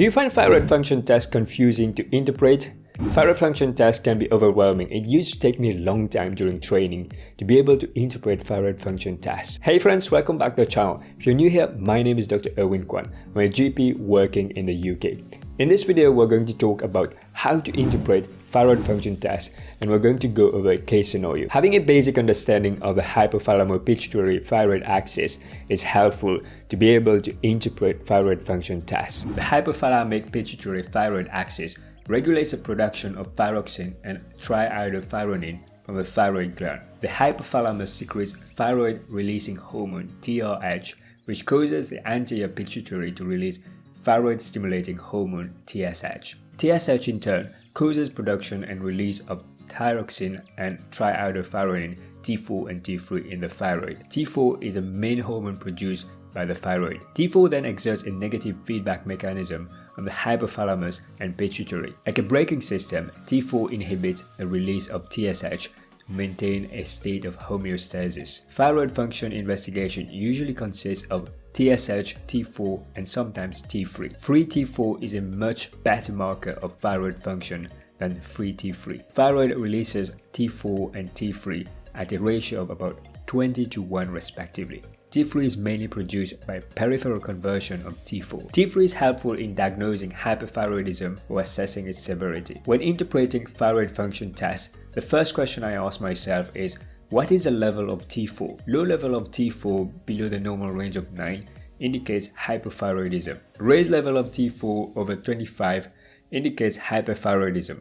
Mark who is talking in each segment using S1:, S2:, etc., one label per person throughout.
S1: Do you find thyroid function test confusing to interpret? Thyroid function test can be overwhelming. It used to take me a long time during training to be able to interpret thyroid function tests. Hey friends, welcome back to the channel. If you're new here, my name is Dr. Erwin Kwun. I'm a GP working in the UK. In this video, we're going to talk about how to interpret thyroid function test, and we're going to go over a case scenario. Having a basic understanding of the hypothalamo-pituitary thyroid axis is helpful to be able to interpret thyroid function tests. The hypothalamic pituitary thyroid axis regulates the production of thyroxine and triiodothyronine from the thyroid gland. The hypothalamus secretes thyroid-releasing hormone TRH, which causes the anterior pituitary to release thyroid-stimulating hormone TSH. TSH in turn causes production and release of thyroxine and triiodothyronine T4 and T3 in the thyroid. T4 is a main hormone produced by the thyroid. T4 then exerts a negative feedback mechanism on the hypothalamus and pituitary. Like a braking system, T4 inhibits the release of TSH to maintain a state of homeostasis. Thyroid function investigation usually consists of TSH, T4, and sometimes T3. Free T4 is a much better marker of thyroid function than free T3. Thyroid releases T4 and T3 at a ratio of about 20:1 respectively. T3 is mainly produced by peripheral conversion of T4. T3 is helpful in diagnosing hyperthyroidism or assessing its severity. When interpreting thyroid function tests, the first question I ask myself is, what is the level of T4? Low level of T4 below the normal range of 9 indicates hypothyroidism. Raised level of T4 over 25 indicates hyperthyroidism.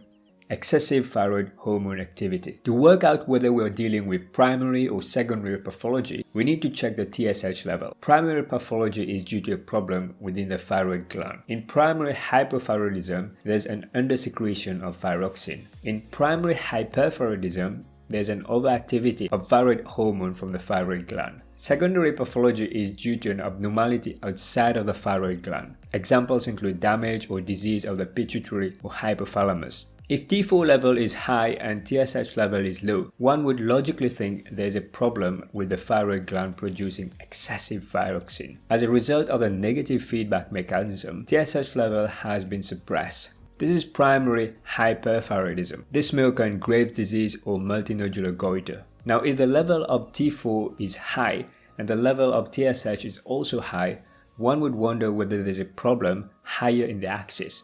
S1: Excessive thyroid hormone activity. To work out whether we are dealing with primary or secondary pathology, we need to check the TSH level. Primary pathology is due to a problem within the thyroid gland. In primary hypothyroidism, there's an undersecretion of thyroxine. In primary hyperthyroidism, there's an overactivity of thyroid hormone from the thyroid gland. Secondary pathology is due to an abnormality outside of the thyroid gland. Examples include damage or disease of the pituitary or hypothalamus. If T4 level is high and TSH level is low, one would logically think there's a problem with the thyroid gland producing excessive thyroxine. As a result of the negative feedback mechanism, TSH level has been suppressed. This is primary hyperthyroidism. This may occur in Graves' disease or multinodular goiter. Now, if the level of T4 is high and the level of TSH is also high, one would wonder whether there's a problem higher in the axis.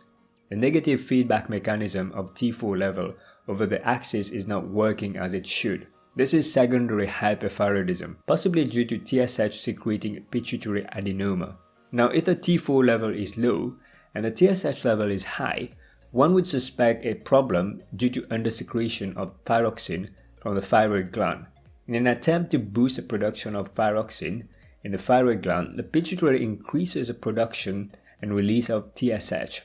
S1: The negative feedback mechanism of T4 level over the axis is not working as it should. This is secondary hyperthyroidism, possibly due to TSH secreting pituitary adenoma. Now, if the T4 level is low and the TSH level is high, one would suspect a problem due to undersecretion of thyroxine from the thyroid gland. In an attempt to boost the production of thyroxine in the thyroid gland, the pituitary increases the production and release of TSH.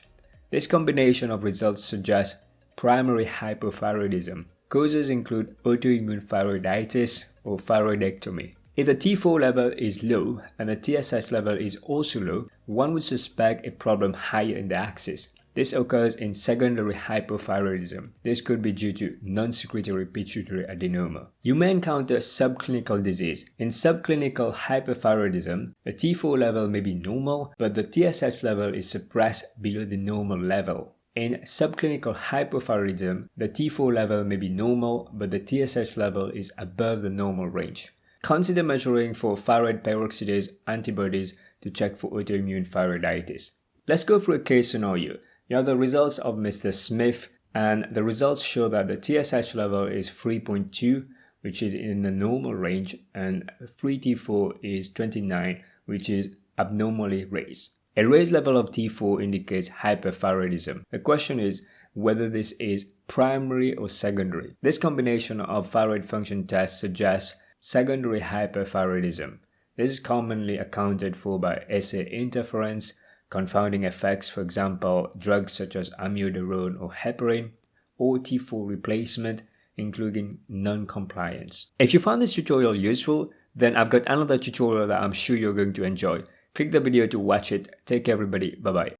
S1: This combination of results suggests primary hypothyroidism. Causes include autoimmune thyroiditis or thyroidectomy. If the T4 level is low and the TSH level is also low, one would suspect a problem higher in the axis. This occurs in secondary hypothyroidism. This could be due to non-secretory pituitary adenoma. You may encounter subclinical disease. In subclinical hypothyroidism, the T4 level may be normal, but the TSH level is suppressed below the normal level. In subclinical hypothyroidism, the T4 level may be normal, but the TSH level is above the normal range. Consider measuring for thyroid peroxidase antibodies to check for autoimmune thyroiditis. Let's go through a case scenario. You have the results of Mr. Smith, and the results show that the TSH level is 3.2, which is in the normal range, and free T4 is 29, which is abnormally raised. A raised level of T4 indicates hyperthyroidism. The question is whether this is primary or secondary. This combination of thyroid function tests suggests secondary hyperthyroidism. This is commonly accounted for by Assay interference, confounding effects, for example, drugs such as amiodarone or heparin, or T4 replacement, including non-compliance. If you found this tutorial useful, then I've got another tutorial that I'm sure you're going to enjoy. Click the video to watch it. Take care everybody, bye bye.